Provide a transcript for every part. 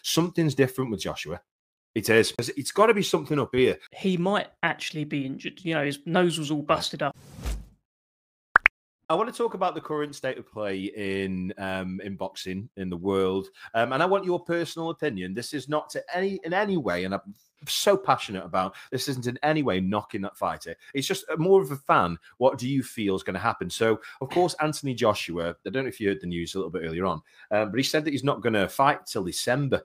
Something's different with Joshua. It is. It's got to be something up here. He might actually be injured. You know, his nose was all busted up. I want to talk about the current state of play in boxing in the world, and I want your personal opinion. This is not in any way, and I'm so passionate about this. Isn't in any way knocking that fighter. It's just more of a fan. What do you feel is going to happen? So, of course, Anthony Joshua. I don't know if you heard the news a little bit earlier on, but he said that he's not going to fight till December,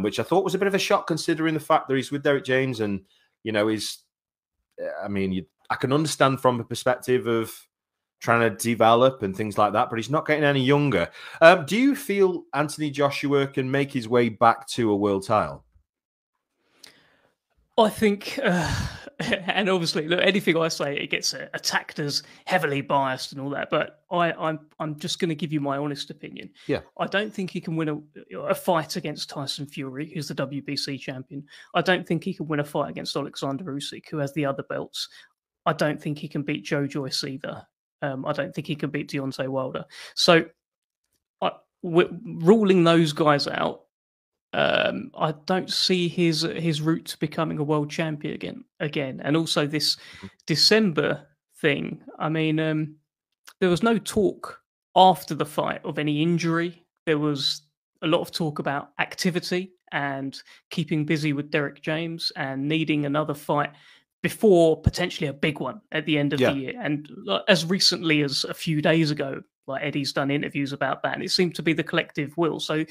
which I thought was a bit of a shock considering the fact that he's with Derek James, and you know, I can understand from the perspective of trying to develop and things like that, but he's not getting any younger. Do you feel Anthony Joshua can make his way back to a world title? I think, and obviously, look, anything I say, it gets attacked as heavily biased and all that. But I'm just going to give you my honest opinion. Yeah, I don't think he can win a fight against Tyson Fury, who's the WBC champion. I don't think he can win a fight against Alexander Usyk, who has the other belts. I don't think he can beat Joe Joyce either. I don't think he can beat Deontay Wilder. So, ruling those guys out, I don't see his route to becoming a world champion again. And also this December thing. I mean, there was no talk after the fight of any injury. There was a lot of talk about activity and keeping busy with Derek James and needing another fight before potentially a big one at the end of the year. And as recently as a few days ago, like Eddie's done interviews about that, and it seemed to be the collective will. So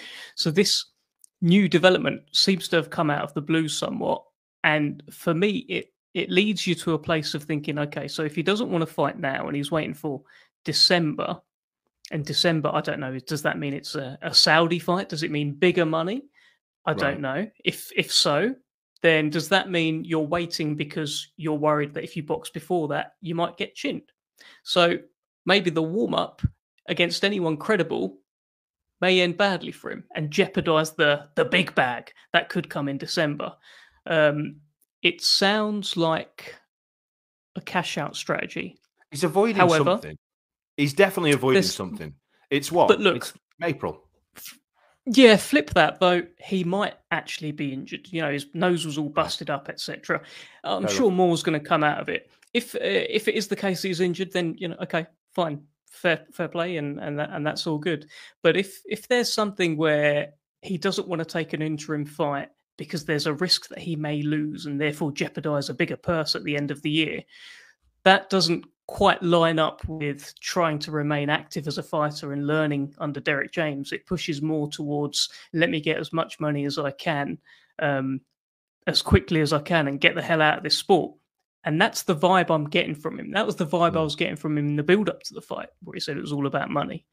this new development seems to have come out of the blue somewhat. And for me, it leads you to a place of thinking, okay, so if he doesn't want to fight now and he's waiting for December, and December, I don't know, does that mean it's a Saudi fight? Does it mean bigger money? I don't know. If so, then does that mean you're waiting because you're worried that if you box before that, you might get chinned? So maybe the warm-up against anyone credible may end badly for him and jeopardize the big bag that could come in December. It sounds like a cash-out strategy. He's avoiding something. He's definitely avoiding something. It's what? But look, it's April. Yeah, flip that though. He might actually be injured. You know, his nose was all busted up, etc. I'm sure more's going to come out of it. If it is the case he's injured, then you know, okay, fine, fair play, and that's all good. But if there's something where he doesn't want to take an interim fight because there's a risk that he may lose and therefore jeopardize a bigger purse at the end of the year, that doesn't quite line up with trying to remain active as a fighter and learning under Derek James. It pushes more towards let me get as much money as I can, as quickly as I can, and get the hell out of this sport. And that's the vibe I'm getting from him. That was the vibe I was getting from him in the build-up to the fight, where he said it was all about money.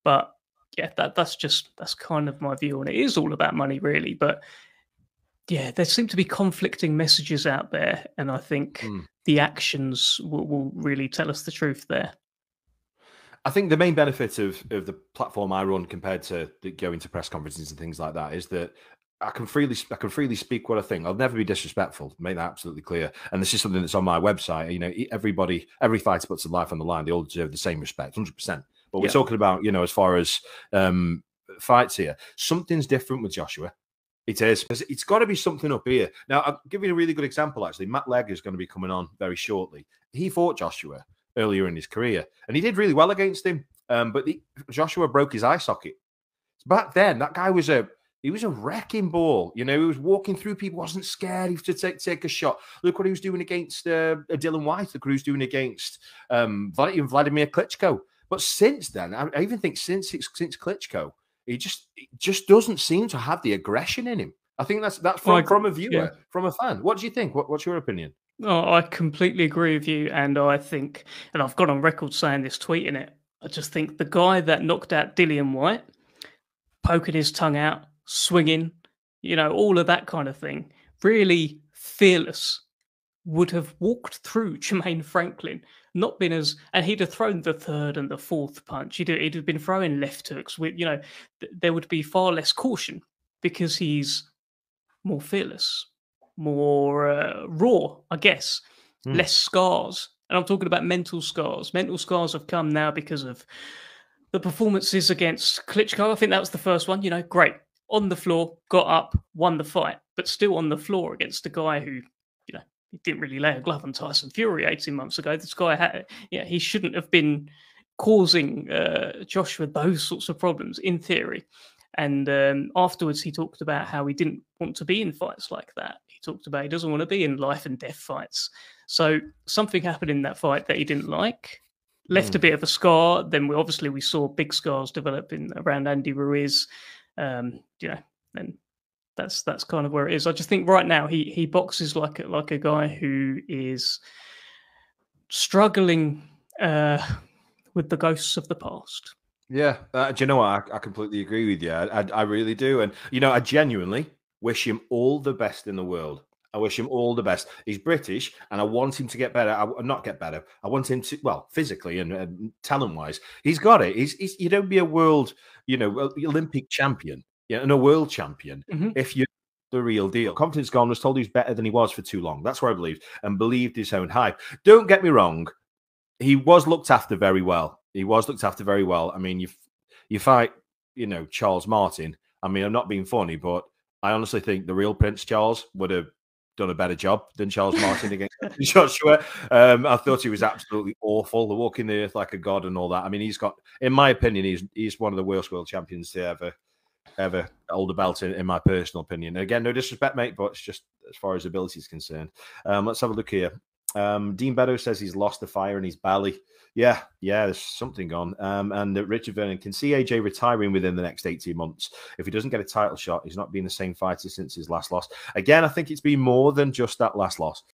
But yeah, that's kind of my view on it. It is all about money, really. But yeah, there seem to be conflicting messages out there, and I think the actions will really tell us the truth there. I think the main benefit of the platform I run compared to going to press conferences and things like that is that I can freely speak what I think. I'll never be disrespectful. Make that absolutely clear. And this is something that's on my website. You know, every fighter puts their life on the line. They all deserve the same respect, 100%. But we're talking about, you know, as far as fights here, something's different with Joshua. It is. It's got to be something up here. Now, I'll give you a really good example, actually. Matt Legg is going to be coming on very shortly. He fought Joshua earlier in his career, and he did really well against him. But Joshua broke his eye socket. Back then, that guy was a wrecking ball. You know, he was walking through people, wasn't scared to take a shot. Look what he was doing against Dylan White. Look what he was doing against Vladimir Klitschko. But since then, I even think since Klitschko, he just doesn't seem to have the aggression in him. I think that's from a viewer, from a fan. What do you think? What's your opinion? Oh, I completely agree with you, and I think, and I've gone on record saying this, tweeting it, I just think the guy that knocked out Dillian White, poking his tongue out, swinging, you know, all of that kind of thing, really fearless, would have walked through Jermaine Franklin, not been as, and he'd have thrown the third and the fourth punch. He'd have been throwing left hooks. With, you know, there would be far less caution because he's more fearless, more raw, I guess, less scars. And I'm talking about mental scars. Mental scars have come now because of the performances against Klitschko. I think that was the first one. You know, great. on the floor, got up, won the fight, but still on the floor against a guy who, he didn't really lay a glove on Tyson Fury 18 months ago. This guy had, he shouldn't have been causing Joshua those sorts of problems in theory. And afterwards, he talked about how he didn't want to be in fights like that. He talked about he doesn't want to be in life and death fights. So something happened in that fight that he didn't like, left a bit of a scar. Then we saw big scars developing around Andy Ruiz. And that's kind of where it is. I just think right now he boxes like a guy who is struggling with the ghosts of the past. Yeah, do you know what? I completely agree with you. I really do, and I genuinely wish him all the best in the world. I wish him all the best. He's British, and I want him to get better. Not get better. I want him to, physically and talent-wise, he's got it. He's you don't be a world, Olympic champion, and a world champion if you're the real deal. Confidence gone. Was told he's better than he was for too long. That's what I believed, and believed his own hype. Don't get me wrong. He was looked after very well. I mean, you fight, Charles Martin. I mean, I'm not being funny, but I honestly think the real Prince Charles would have done a better job than Charles Martin against Joshua. I thought he was absolutely awful, walking the earth like a god and all that. I mean, he's got, in my opinion, he's one of the worst world champions to ever hold a belt in my personal opinion. Again, no disrespect, mate, but it's just as far as ability is concerned. Let's have a look here. Dean Beddoe says he's lost the fire in his belly. Yeah, there's something on. And Richard Vernon can see AJ retiring within the next 18 months. If he doesn't get a title shot, he's not been the same fighter since his last loss. Again, I think it's been more than just that last loss.